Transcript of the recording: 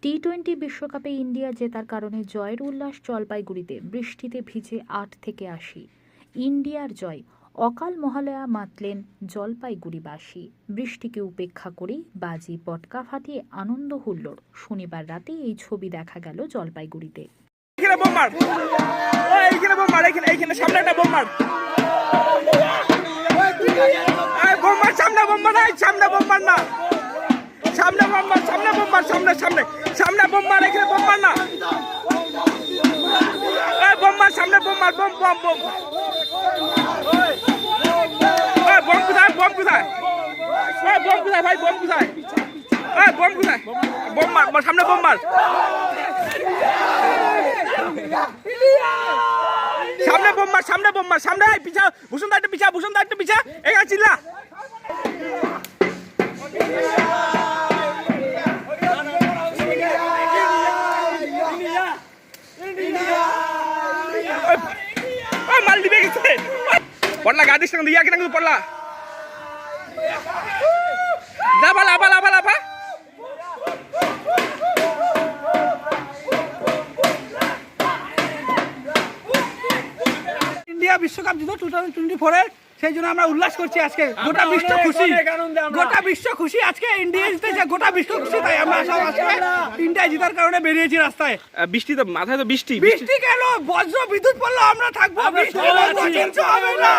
টি-20 বিশ্বকাপে ইন্ডিয়া জেতার কারণে জয়ের উল্লাস জলপাইগুড়িতে। বৃষ্টিতে ভিজে 8 থেকে 80। ইন্ডিয়ার জয়, অকাল মহালয়া মাতলেন জলপাইগুড়িবাসী। বৃষ্টিকে উপেক্ষা করেই বাজি পটকা ফাটিয়ে আনন্দ হুল্লোড়। শনিবার রাতে এই ছবি দেখা গেল জলপাইগুড়িতে। সামনে বোম্বার, সামনে বোম্বার, এখানে বোম্বার না, বোম্বার সামনে bomber, bomb bomb bomb, bomb কোথায়, বোম কোথায়, বোম কোথায় ভাই, বোম কোথায়, বোম কোথায়, বোম্বার সামনে বোম্বার, সামনে বোম্বার, সামনে পিছা, ভূষণ দা একটা পিছা, এখানে চিল্লা। মাল দিবে গেছে পড়লা গাড়ির সঙ্গে ইয়া কিনা কিন্তু পড়লা লাভা ইন্ডিয়া বিশ্বকাপ জিতো 2024-এর, সেই জন্য আমরা উল্লাস করছি আজকে। গোটা বিশ্ব খুশি আজকে ইন্ডিয়া জিতেছে, গোটা বিশ্ব খুশি। তাই আমরা সব আজকে ইন্ডিয়া জেতার কারণে বেরিয়েছি রাস্তায়। বৃষ্টি তো মাথায় তো বৃষ্টি কেন, বজ্র বিদ্যুৎ পড়লো আমরা থাকবো, বৃষ্টি হবে না।